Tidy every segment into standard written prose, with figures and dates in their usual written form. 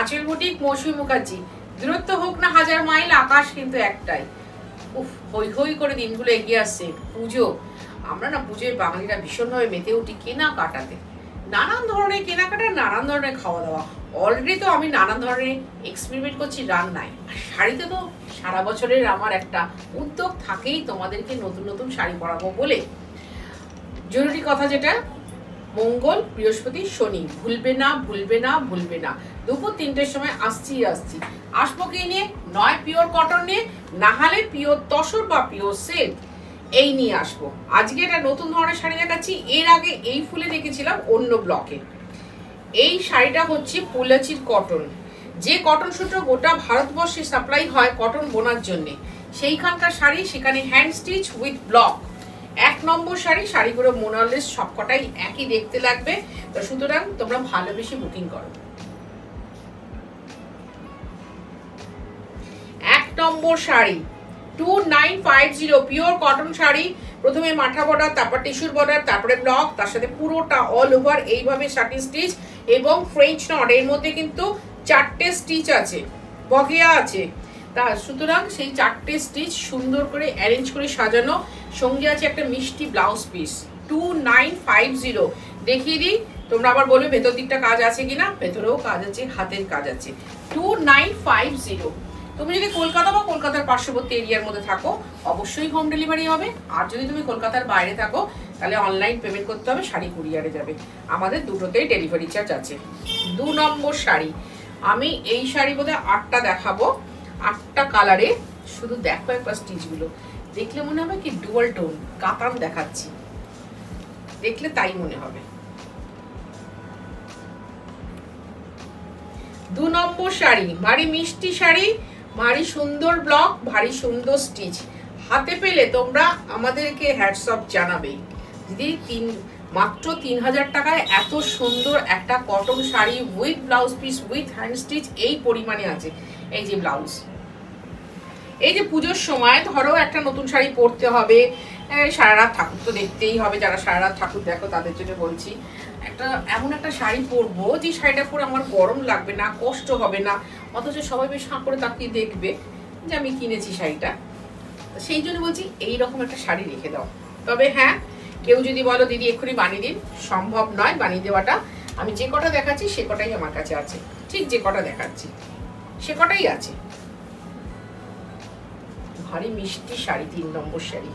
আঁচল বুটিক, মৌসুমী মুখার্জি। দূরত্ব হোক না 1000 মাইল, আকাশ কিন্তু একটাই। উফ, হই হই করে দিনগুলো এগিয়ে আসছে। পুজো, আমরা না পুজোয় বাঙালিরা ভীষণভাবে মেতে উঠি কেনাকাটাতে। নানান ধরনের কেনাকাটা, নানান ধরনের খাওয়া দাওয়া। অলরেডি তো আমি নানান ধরনের এক্সপেরিমেন্ট করছি রান্নায়। শাড়িতে তো সারা বছরের আমার একটা উদ্যোগ থাকেই তোমাদেরকে নতুন নতুন শাড়ি পরাবো বলে। জরুরি কথা যেটা, মঙ্গল, বৃহস্পতি, শনি, ভুলবে না ভুলবে না ভুলবে না। দুপুর 3টের সময় আসছি। আসবো কি নিয়ে? নয় পিওর কটন নিয়ে, না হলে পিওর তসর বা পিওর সিল্ক, এই নিয়ে আসবো। আজকে একটা নতুন ধরনের শাড়ি দেখাচ্ছি। এর আগে এই ফুলে দেখেছিলাম অন্য ব্লকে। এই শাড়িটা হচ্ছে পোলাচির কটন, যে কটন সূত্র গোটা ভারতবর্ষে সাপ্লাই হয় কটন বোনার জন্য, সেইখানকার শাড়ি। সেখানে হ্যান্ড স্টিচ উইথ ব্লক, 1 নম্বর শাড়ি। শাড়িগুলো মোনালেস সবকটাই একই দেখতে লাগবে। তো সুতরাং তোমরা ভালোবেসে বুকিং করো। 1 নম্বর শাড়ি 2950 পিওর কটন শাড়ি। প্রথমে মাঠা বর্ডার, তারপর টিস্যুর বর্ডার, তারপরে ব্লক, তার সাথে পুরোটা অল ওভার এইভাবে শাড়ি স্টিচ এবং ফ্রেঞ্চ নট। এর মধ্যে কিন্তু 4টে স্টিচ আছে, বকেয়া আছে। তা সুতরাং সেই 4টে স্টিচ সুন্দর করে অ্যারেঞ্জ করে সাজানো। সঙ্গে আছে একটা মিষ্টি ব্লাউজ পিস। 2950 দেখিয়ে দিই, তোমরা আবার বলবে ভেতর দিকটা কাজ আছে কিনা। ভেতরেও কাজ আছে, হাতের কাজ আছে। 2950। তুমি যদি কলকাতা বা কলকাতার পার্শ্ববর্তী এরিয়ার মধ্যে থাকো অবশ্যই হোম ডেলিভারি হবে। আর যদি তুমি কলকাতার বাইরে থাকো তাহলে অনলাইন পেমেন্ট করতে হবে, শাড়ি কুরিয়ারে যাবে। আমাদের দুটোতেই ডেলিভারি চার্জ আছে। 2 নম্বর শাড়ি, আমি এই শাড়ি বোধহয় 8টা দেখাবো, 8টা কালারে। শুধু দেখো একবার স্টিচগুলো, দেখলে মনে হবে কি ডুয়াল টোন কাতান দেখাচ্ছি, দেখলে তাই মনে হবে। 2 নম্বর শাড়ি, ভারী মিষ্টি শাড়ি, ভারী সুন্দর ব্লক, ভারী সুন্দর স্টিচ। হাতে পেলে তোমরা আমাদেরকে হ্যাটস অফ জানাবে। দিদি মাত্র 3000 টাকায় এত সুন্দর একটা cotton sari with blouse piece with hand stitch এই পরিমাণে আছে। এই যে ব্লাউজ, এই যে পুজোর সময় ধরো একটা নতুন শাড়ি পরতে হবে, সারা রাত ঠাকুর তো দেখতেই হবে। যারা সারা রাত ঠাকুর দেখো তাদের জন্য বলছি, এমন একটা শাড়ি পরবো যে শাড়িটা পরে আমার গরম লাগবে না, কষ্ট হবে না, অথচ সবাই বেশ হাঁ করে তাকিয়ে দেখবে যে আমি কিনেছি শাড়িটা। সেই জন্য বলছি এইরকম একটা শাড়ি রেখে দাও। তবে হ্যাঁ, কেউ যদি বলো দিদি এক্ষুনি বানিয়ে দিন, সম্ভব নয় বানিয়ে দেওয়াটা। আমি যে কটা দেখাচ্ছি সে কটাই আমার কাছে আছে, ঠিক যে কটা দেখাচ্ছি সে কটাই আছে। ভারী মিষ্টি শাড়ি, 3 নম্বর শাড়ি।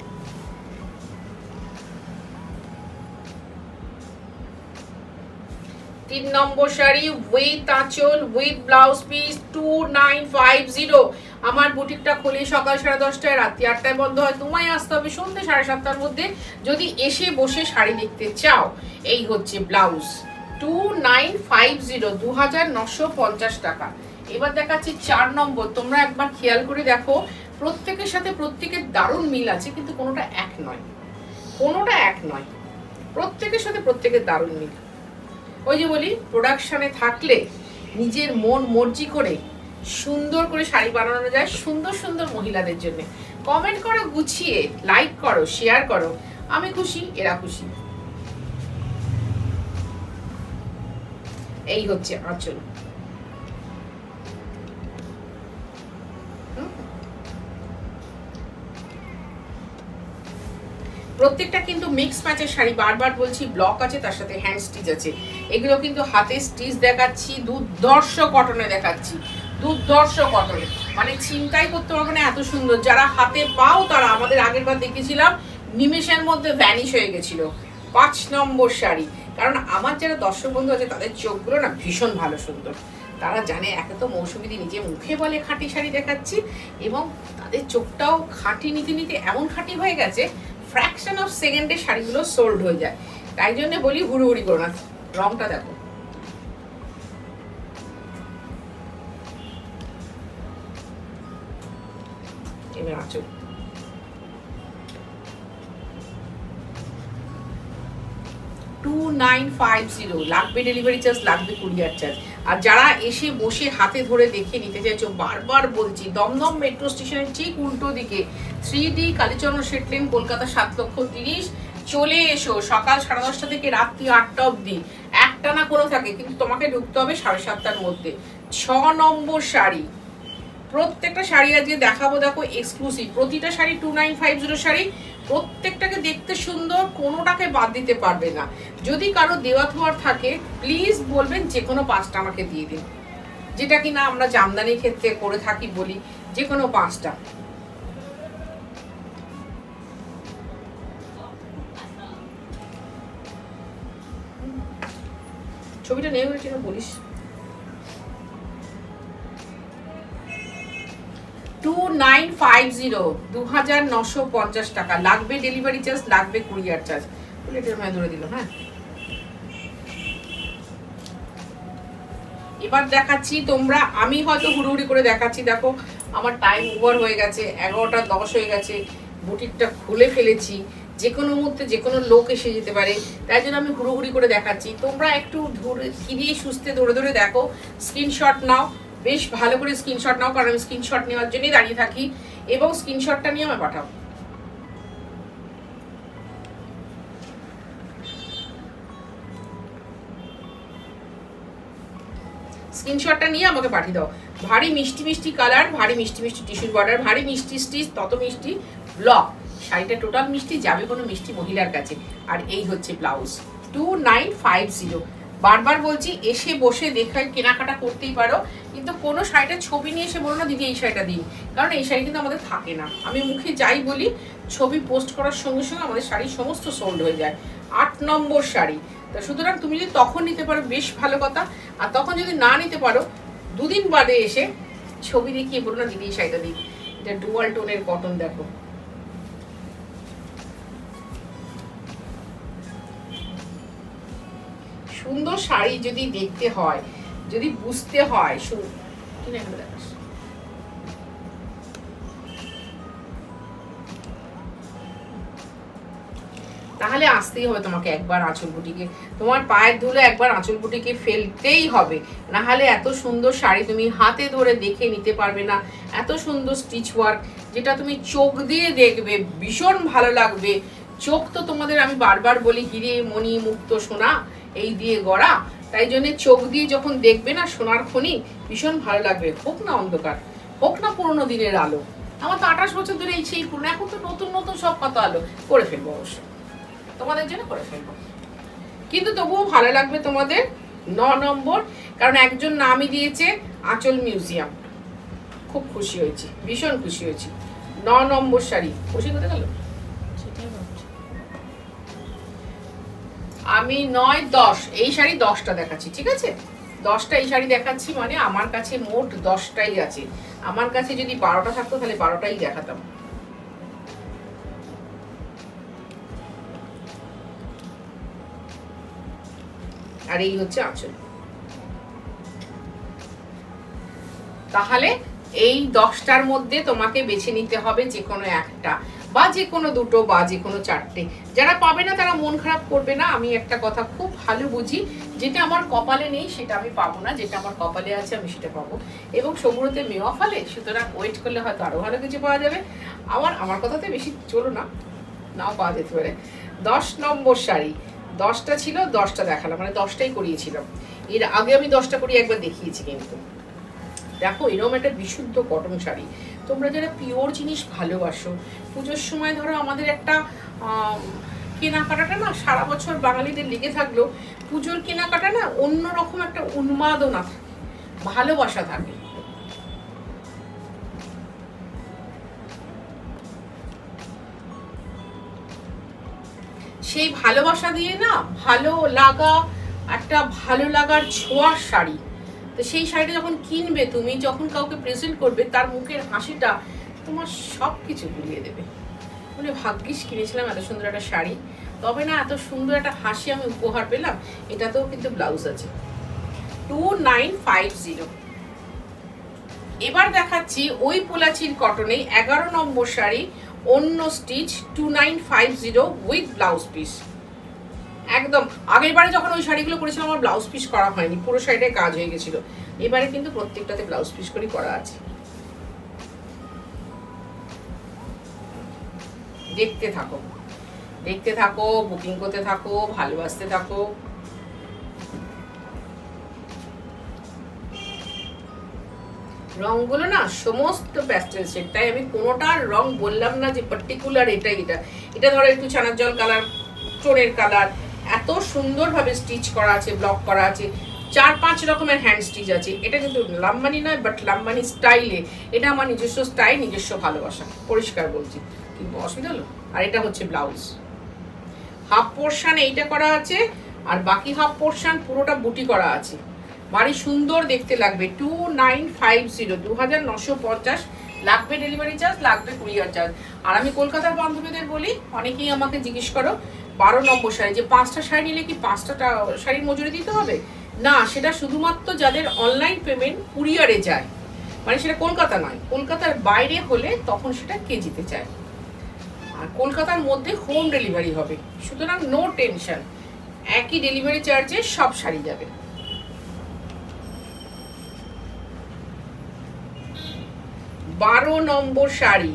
তিন নম্বর শাড়ি উইথ আঁচল উইথ ব্লাউজ পিস 2950। আমার বুটিকটা খুলে সকাল 10:30টায়, রাত্রি 8টায় বন্ধ হয়। তোমায় আসতে হবে সন্ধ্যে 7:30টার মধ্যে যদি এসে বসে শাড়ি দেখতে চাও। এই হচ্ছে ব্লাউজ, 2950, 2950 টাকা। এবার দেখাচ্ছি 4 নম্বর। তোমরা একবার খেয়াল করে দেখো, প্রত্যেকের সাথে প্রত্যেকের দারুণ মিল আছে, কিন্তু কোনোটা এক নয়, কোনোটা এক নয়, প্রত্যেকের সাথে প্রত্যেকের দারুণ মিল। ওই যে বলি, প্রোডাকশনে থাকলে নিজের মন মর্জি করে সুন্দর করে শাড়ি বানানো যায় সুন্দর সুন্দর মহিলাদের জন্য। কমেন্ট করো গুছিয়ে, লাইক করো, শেয়ার করো, আমি খুশি, এরা খুশি। এই হচ্ছে আঁচল। প্রত্যেকটা কিন্তু মিক্স ম্যাচের শাড়ি, বারবার বলছি, ব্লক আছে, তার সাথে হ্যান্ড স্টিচ আছে। এগুলো কিন্তু হাতে স্টিচ দেখাচ্ছি, দুর্ধর্ষ কটনে দেখাচ্ছি, দুর্ধর্ষ কটনে, মানে চিন্তাই করতে পারবে না এত সুন্দর। যারা হাতে পাও তারা আমাদের আগের বার দেখেছিলাম নিমেষের মধ্যে ভ্যানিশ হয়ে গেছিল। 5 নম্বর শাড়ি, কারণ আমার যারা দর্শক বন্ধু আছে তাদের চোখগুলো না ভীষণ ভালো সুন্দর। তারা জানে একে তো মৌসুমীদি নিজে মুখে বলে খাঁটি শাড়ি দেখাচ্ছি, এবং তাদের চোখটাও খাঁটি নিতে নিতে এমন খাঁটি হয়ে গেছে, ফ্র্যাকশন অফ সেকেন্ডে শাড়িগুলো সোল্ড হয়ে যায়। তাই জন্য বলি হুড়ুহুড়ি করো না। রংটা দেখো, এবার আঁচল। 2950 লাগবে ডেলিভারি চার্জ, লাগবে কুরিয়ার চার্জ। আর যারা এসে বসে হাতে ধরে দেখে নিতে চাইছো, বারবার বলছি, দমদম মেট্রো স্টেশনের ঠিক উল্টো দিকে 3D কালীচরণ শেট লেন, কলকাতা 7,30,000। চলে এসো সকাল 10:30 থেকে রাত্রি 8টা অবধি, একটা না করে থাকে, কিন্তু তোমাকে ঢুকতে হবে 7:30টার মধ্যে। 6 নম্বর শাড়ি, প্রত্যেকটা শাড়ি আজকে দেখাবো, দেখো এক্সক্লুসিভ, প্রতিটা শাড়ি 2950 শাড়ি, প্রত্যেকটাকে দেখতে সুন্দর, কোনোটাকে বাদ দিতে পারবে না। যদি কারো দেওয়া থোয়ার থাকে প্লিজ বলবেন যে কোনো 5টা আমাকে দিয়ে দিন, যেটা কিনা আমরা জামদানির ক্ষেত্রে করে থাকি বলি যে কোনো 5টা। ছবিটা নেই বলেছি না বলিস। 2950, 2950 টাকা লাগবে, ডেলিভারি চার্জ লাগবে, কুরিয়ার চার্জ। প্লেটের মায় ধরে দিল। হ্যাঁ, এবার দেখাচ্ছি তোমরা, আমি হয়তো হুড়ুহুড়ি করে দেখাচ্ছি, দেখো আমার টাইম ওভার হয়ে গেছে, 11টা 10 হয়ে গেছে, বুটিকটা খুলে ফেলেছি, যে কোনো মুহূর্তে যে কোনো লোক এসে যেতে পারে, তাই জন্য আমি হুড়ুহুড়ি করে দেখাচ্ছি। তোমরা একটু ধীরে সুস্থে ধরে ধরে দেখো, স্ক্রিনশট নাও, বেশ ভালো করে স্ক্রিনশট নাও, কারণ আমি স্ক্রিনশট নেওয়ার জন্যই দাঁড়িয়ে থাকি, এবং স্ক্রিনশটটা নিয়ে আমায় পাঠাও। স্ক্রিনশটটা নিয়ে আমাকে পাঠিয়ে দাও। ভারী মিষ্টি মিষ্টি কালার, ভারী মিষ্টি মিষ্টি টিস্যুর বর্ডার, ভারী মিষ্টি স্টিচ, তত মিষ্টি ব্লক, শাড়িটা টোটাল মিষ্টি, যাবে কোনো মিষ্টি মহিলার কাছে। আর এই হচ্ছে ব্লাউজ, 2950। বারবার বলছি, এসে বসে দেখে কেনাকাটা করতেই পারো, কিন্তু কোনো শাড়িটা ছবি নিয়ে এসে বলো না দিদি এই শাড়িটা দিন, কারণ এই শাড়ি কিন্তু আমাদের থাকে না। আমি মুখে যাই বলি, ছবি পোস্ট করার সঙ্গে সঙ্গে আমাদের শাড়ি সমস্ত সোল্ড হয়ে যায়। 8 নম্বর শাড়ি, তো সুতরাং তুমি যদি তখন নিতে পারো বেশ ভালো কথা, আর তখন যদি না নিতে পারো 2 দিন বাদে এসে ছবি দেখিয়ে বলো না দিদি এই শাড়িটা দিই। এটা ডুয়াল টোনের কটন, দেখো সুন্দর শাড়ি। যদি দেখতে হয়, যদি বুঝতে হয়, তাহলে আসতেই হবে তোমাকে একবার আঁচল বুটিকে, তোমার পায়ের ধুলো একবার আঁচল বুটিকে ফেলতেই হবে, না হলে এত সুন্দর শাড়ি তুমি হাতে ধরে দেখে নিতে পারবে না। এত সুন্দর স্টিচ ওয়ার্ক, যেটা তুমি চোখ দিয়ে দেখবে ভীষণ ভালো লাগবে। চোখ তো তোমাদের আমি বারবার বলি হিরে মণি মুক্ত সোনা এই দিয়ে গড়া, তাই জন্য চোখ দিয়ে যখন দেখবে না সোনার খনি, ভীষণ ভালো লাগবে। হোক না অন্ধকার, হোক না পুরোনো দিনের আলো, আমার তো 28 বছর ধরে এই সেই পুরনো, এখন তো নতুন নতুন সব কত আলো করে ফেলবো, অবশ্য তোমাদের জন্য করে ফেলবো, কিন্তু তবুও ভালো লাগবে তোমাদের। 9 নম্বর, কারণ একজন নামই দিয়েছে আঁচল মিউজিয়াম, খুব খুশি হয়েছি, ভীষণ খুশি হয়েছি। 9 নম্বর শাড়ি, খুশি কোথায় গেল? আমি 9, 10 এই শাড়ি 10টা দেখাচ্ছি, ঠিক আছে? 10টা এই শাড়ি দেখাচ্ছি, মানে আমার কাছে মোট 10টাই আছে। আমার কাছে যদি 12টা থাকতো তাহলে 12টাই দেখাতাম। আর এই হচ্ছে আঁচল। তাহলে এই 10টার মধ্যে তোমাকে বেছে নিতে হবে যে কোনো একটা, বা যে কোনো দুটো, বা যে কোনো 4টে। যারা পাবে না তারা মন খারাপ করবে না, আমি একটা কথা খুব ভালো বুঝি, যেটা আমার কপালে নেই সেটা আমি পাবো না, যেটা আমার কপালে আছে আমি সেটা পাবো। এবং সমুদ্রতে মেওয়া ফলে, সুতরাং ওয়েট করলে হয়তো আরো ভালো কিছু পাওয়া যাবে। আমার কথাতে বেশি চলো না, নাও পাওয়া যেতে পারে। 10 নম্বর শাড়ি, 10টা ছিল, 10টা দেখালাম, মানে 10টাই করিয়েছিলাম। এর আগে আমি 10টা করিয়ে একবার দেখিয়েছি। কিন্তু দেখো এরকম একটা বিশুদ্ধ কটন শাড়ি, তোমরা যারা পিওর জিনিস ভালোবাসো, পুজোর সময় ধরো আমাদের একটা কেনাকাটাটা না সারা বছর বাঙালিদের লেগে থাকলেও পুজোর কেনাকাটা না অন্যরকম একটা উন্মাদনা থাকে, ভালোবাসা থাকে। সেই ভালোবাসা দিয়ে না ভালো লাগা, একটা ভালো লাগার ছোঁয়ার শাড়ি। তো সেই শাড়িটা যখন কিনবে তুমি, যখন কাউকে প্রেজেন্ট করবে, তার মুখের হাসিটা তোমার সব কিছু ভুলিয়ে দেবে। মানে ভাগ্যিস কিনেছিলাম এত সুন্দর একটা শাড়ি, তবে না এত সুন্দর একটা হাসি আমি উপহার পেলাম। এটাতেও কিন্তু ব্লাউজ আছে। 2950। এবার দেখাচ্ছি ওই পোলাচির কটনে 11 নম্বর শাড়ি, অন্য স্টিচ, 2950 উইথ ব্লাউজ পিস। একদম আগের বারে যখন ওই শাড়িগুলো করেছিলাম আমার ব্লাউজ পিস করা হয়নি, পুরো শাড়িটায় কাজ হয়ে গেছিল। এবারে কিন্তু প্রত্যেকটাতে ব্লাউজ পিস করে করা আছে। দেখতে থাকো, দেখতে থাকো, বুকিং করতে থাকো, ভালোবাসতে থাকো। রঙগুলো না সমস্ত প্যাস্টেল শেড, তাই আমি কোনোটার রং বললাম না যে পার্টিকুলার এটা এটা। এটা ধরো একটু ছানার জল কালার, টোনের কালার, এত সুন্দরভাবে স্টিচ করা আছে, ব্লক করা আছে, 4-5 রকমের হ্যান্ড স্টিচ আছে। এটা কিন্তু লাম্বানি নয়, বাট লাম্বানি স্টাইলে। এটা আমার নিজস্ব স্টাইল, নিজস্ব ভালোবাসা, পরিষ্কার বলছি, কিন্তু অসুবিধা হলো। আর এটা হচ্ছে ব্লাউজ, হাফ পোর্শন এইটা করা আছে, আর বাকি হাফ পোর্শন পুরোটা বুটি করা আছে। ভারী সুন্দর দেখতে লাগবে। 2950, 2950 লাগবে ডেলিভারি চার্জ, লাগবে কুরিয়ার চার্জ। আর আমি কলকাতার বান্ধবীদের বলি, অনেকেই আমাকে জিজ্ঞেস করো 12 নম্বর শাড়ি, যে 5টা শাড়ি নিলে কি 5টা শাড়ির মজুরি দিতে হবে? না, সেটা শুধুমাত্র যাদের অনলাইন পেমেন্ট কুরিয়ারে যায়, মানে সেটা কলকাতা নয়, কলকাতার বাইরে হলে তখন সেটা কেজিতে চায়। আর কলকাতার মধ্যে হোম ডেলিভারি হবে, সুতরাং নো টেনশন, একই ডেলিভারি চার্জে সব শাড়ি যাবে। বারো নম্বর শাড়ি,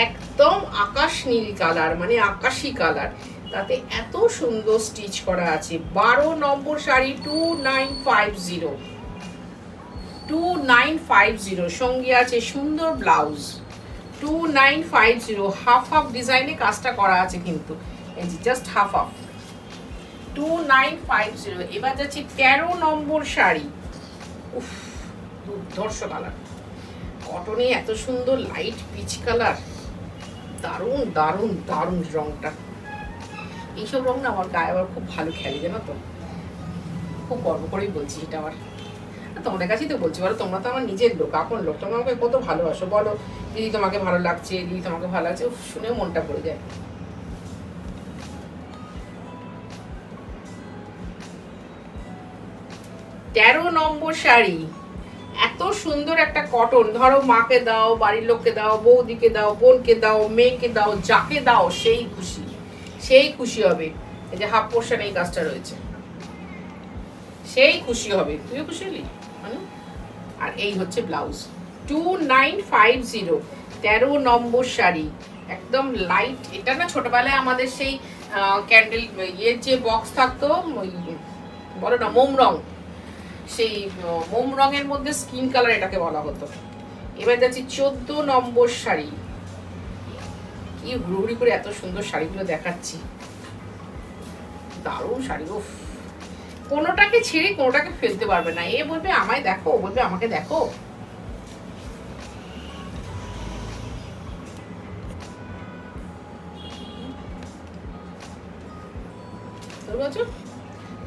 একদম আকাশ নীল কালার, মানে আকাশি কালার, তাতে এত সুন্দর স্টিচ করা আছে। 12 নম্বর শাড়ি 2950, 2950, সঙ্গে আছে সুন্দর ব্লাউজ। 2950, হাফ হাফ ডিজাইনে কাজটা করা আছে, কিন্তু এই যে জাস্ট হাফ হাফ। 2950। এবার যাচ্ছে 13 নম্বর শাড়ি, উফ দুর্ধর্ষ কালার, কটনে এত সুন্দর লাইট পিচ কালার, দারুণ দারুণ দারুণ রংটা। এইসব রং না আমার গায়ে আবার খুব ভালো খেলে, জানো তো, খুব গর্ব করেই বলছি এটা। আবার তোমাদের কাছেই তো বলছি, বলো তোমরা তো আমার নিজের লোক, আপন লোক, তোমরা আমাকে কত ভালোবাসো, বলো দিদি তোমাকে ভালো লাগছে, দিদি তোমাকে ভালো লাগছে, শুনেও মনটা পড়ে যায়। তেরো নম্বর শাড়ি, এত সুন্দর একটা কটন, ধরো মাকে দাও, বাড়ির লোককে দাও, বৌদিকে দাও, বোনকে দাও, মেয়েকে দাও, যাকে দাও সেই খুশি, সেই খুশি হবে। এই যে হাফ পোর্শন এই কাজটা রয়েছে, সেই খুশি হবে, তুইও খুশি হলি। আর এই হচ্ছে ব্লাউজ। 2950, 13 নম্বর শাড়ি, একদম লাইট। এটা না ছোটবেলায় আমাদের সেই ক্যান্ডেল ইয়ের যে বক্স থাকতো, বলো না মোম রং, সেই মোম রঙের মধ্যে স্কিন কালার এটাকে বলা হতো। এবার যাচ্ছি 14 নম্বর শাড়ি। কি হুড়ুহুড়ি করে এত সুন্দর শাড়িগুলো দেখাচ্ছি, দারুণ শাড়ি। উফ, কোনোটাকে ছেড়ে কোনোটাকে ফেলতে পারবে না। এ বলবে আমায় দেখো, ও বলবে আমাকে দেখো। তোর বলছো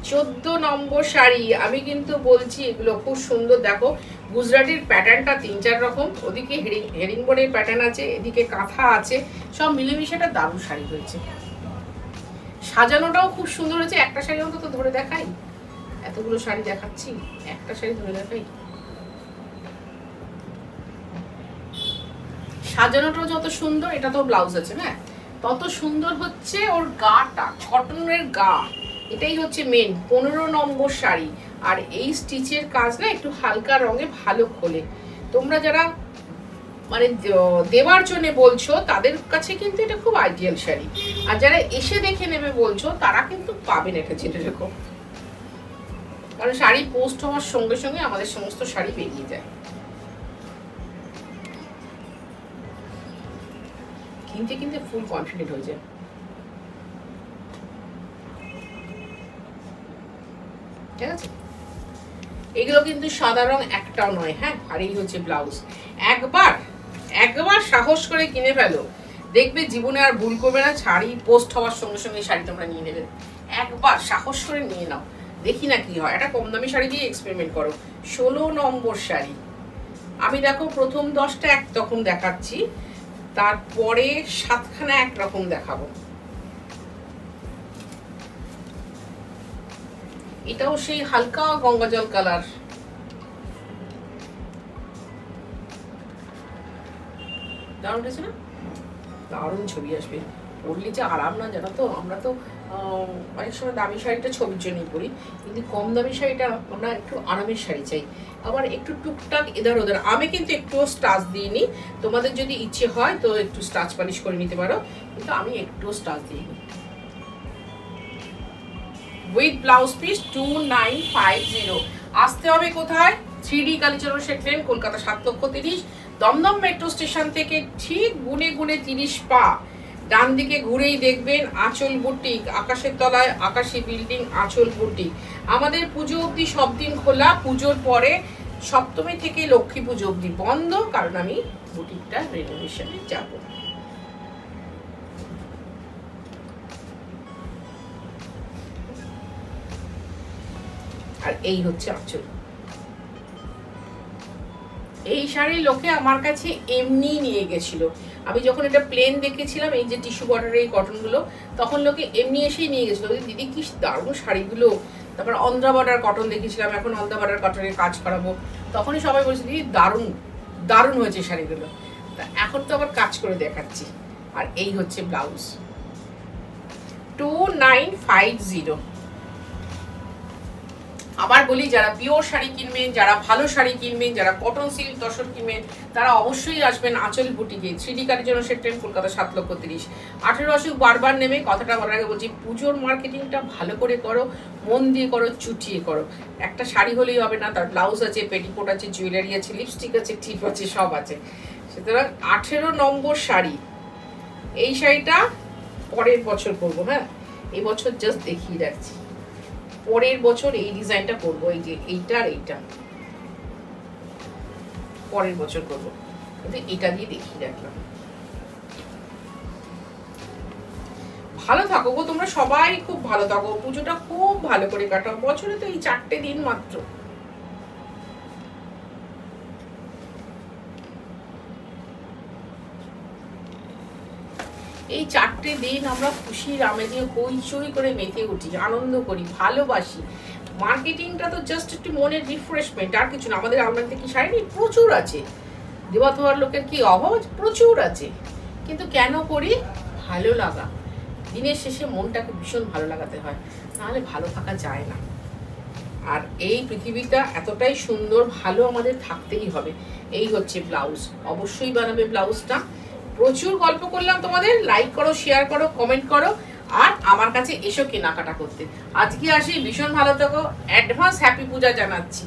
14 নম্বর শাড়ি, আমি কিন্তু বলছি এগুলো খুব সুন্দর। দেখো গুজরাটির প্যাটার্নটা 3-4 রকম, ওদিকে হেরিং বোর্ডের প্যাটার্ন আছে, এদিকে কাঁথা আছে, সব মিলেমিশে একটা দারুণ শাড়ি হয়েছে। সাজানোটাও খুব সুন্দর হয়েছে। একটা শাড়ি অন্তত ধরে দেখাই, এতগুলো শাড়ি দেখাচ্ছি, একটা শাড়ি ধরে দেখাই। সাজানোটাও যত সুন্দর, এটা তো ব্লাউজ আছে না, তত সুন্দর হচ্ছে ওর গাটা, কটনের গা, এটাই হচ্ছে মেন। 15 নম্বর শাড়ি, আর এই স্টিচের কাজ না একটু হালকা রঙে ভালো খোলে। তোমরা যারা মানে দেওয়ার জন্য বলছো তাদের কাছে কিন্তু এটা খুব আইডিয়াল শাড়ি, আর যারা এসে দেখে নেবে বলছো তারা কিন্তু পাবেন এটা, জেনে রেখো। কারণ শাড়ি পোস্ট হওয়ার সঙ্গে সঙ্গে আমাদের সমস্ত শাড়ি বেরিয়ে যায়, কিনতে কিনতে ফুল কনফিডেন্ট হয়ে যায়। ঠিক আছে, এগুলো কিন্তু সাদা রং একটাও নয়, হ্যাঁ। আর এই হচ্ছে ব্লাউজ। একবার সাহস করে কিনে ফেলো, দেখবে জীবনে আর ভুল করবে না। শাড়ি পোস্ট হওয়ার সঙ্গে সঙ্গে শাড়ি তোমরা নিয়ে নেবে, একবার সাহস করে নিয়ে নাও, দেখি না কি হয়। একটা কম দামি শাড়ি দিয়ে এক্সপেরিমেন্ট করো। 16 নম্বর শাড়ি, আমি দেখো প্রথম 10টা একরকম দেখাচ্ছি, তারপরে 7খানা একরকম দেখাবো। এটাও সেই হালকা গঙ্গা জল কালার, দারুণ উঠেছে না, দারুণ ছবি আসবে। পরলে যে আরাম না, জানো তো। আমরা তো অনেক সময় দামি শাড়িটা ছবির জন্যই পরি, কিন্তু কম দামি শাড়িটা আমরা একটু আরামের শাড়ি চাই, আবার একটু টুকটাক এধার ওধার। আমি কিন্তু একটু স্টাচ দিইনি, তোমাদের যদি ইচ্ছে হয় তো একটু স্টাচ পালিশ করে নিতে পারো, কিন্তু আমি একটু স্টাচ দিইনি। With blouse piece 2950। আসতে হবে কোথায়? 3D Kalicharan Seth lane, Kolkata 7,30,000। Dumdum metro station থেকে ঠিক গুনে গুনে 30 পা ডান দিকে ঘুরেই দেখবেন আঁচল বুটিক, আকাশের তলায় আকাশী বিল্ডিং, আঁচল বুটিক। আমাদের পুজো অবধি সব দিন খোলা, পুজোর পরে সপ্তমী থেকে লক্ষ্মী পুজো অবধি বন্ধ, কারণ আমি বুটিকটা রেনোভেশনে যাব। আর এই হচ্ছে আঁচল। এই শাড়ি লোকে আমার কাছে এমনি নিয়ে গেছিল, আমি যখন এটা প্লেন দেখেছিলাম, এই যে টিস্যু বর্ডারের এই কটনগুলো, তখন লোকে এমনি এসেই নিয়ে গেছিল, দিদি কি দারুণ শাড়িগুলো। তারপর অন্ধ্রা বর্ডার কটন দেখেছিলাম, এখন অন্ধ্রা বর্ডার কটনের কাজ করাবো, তখনই সবাই বলছে দিদি দারুণ দারুণ হয়েছে শাড়িগুলো। তা এখন তো আবার কাজ করে দেখাচ্ছি। আর এই হচ্ছে ব্লাউজ, 2950। আবার বলি, যারা পিওর শাড়ি কিনবেন, যারা ভালো শাড়ি কিনবেন, যারা কটন সিল্ক তসর কিনবেন, তারা অবশ্যই আসবেন আঁচল বুটিকে, 3D কালীচরণ শেঠ লেন, কলকাতা 7,30,000। 18 অসুখ বারবার নেমে, কথাটা বলার আগে বলছি, পুজোর মার্কেটিংটা ভালো করে করো, মন দিয়ে করো, চুটিয়ে করো। একটা শাড়ি হলেই হবে না, তার ব্লাউজ আছে, পেটিকোট আছে, জুয়েলারি আছে, লিপস্টিক আছে, টিপ আছে, সব আছে। সুতরাং 18 নম্বর শাড়ি, এই শাড়িটা পরের বছর করবো। হ্যাঁ, এই বছর জাস্ট দেখিয়ে রাখছি, পরের বছর এই ডিজাইনটা করবো, এই যে এইটা আর এইটা পরের বছর করবো, কিন্তু এটা দিয়ে দেখিয়ে রাখলাম। ভালো থাকো গো তোমরা সবাই, খুব ভালো থাকো, পুজোটা খুব ভালো করে কাটাও। বছরে তো এই 4টে দিন মাত্র। এই 4টে দিন আমরা খুশির আমেজে হইচই করে মেতে উঠি, আনন্দ করি, ভালোবাসি। মার্কেটিংটা তো জাস্ট একটু মনের রিফ্রেশমেন্ট, আর কিছু না। আমাদের আলমারিতে কি শাড়ি নেই? প্রচুর আছে। দেওয়া থোয়ার লোকের কি অভাব? প্রচুর আছে। কিন্তু কেন করি? ভালো লাগা। দিনের শেষে মনটাকে ভীষণ ভালো লাগাতে হয়, নাহলে ভালো থাকা যায় না। আর এই পৃথিবীটা এতটাই সুন্দর, ভালো আমাদের থাকতেই হবে। এই হচ্ছে ব্লাউজ, অবশ্যই বানাবে ব্লাউজটা। প্রচুর গল্প করলাম তোমাদের, লাইক করো, শেয়ার করো, কমেন্ট করো, আর আমার কাছে এসো কেনাকাটা করতে। আজকে আসি, ভীষণ ভালো থাকো, অ্যাডভান্স হ্যাপি পূজা জানাচ্ছি।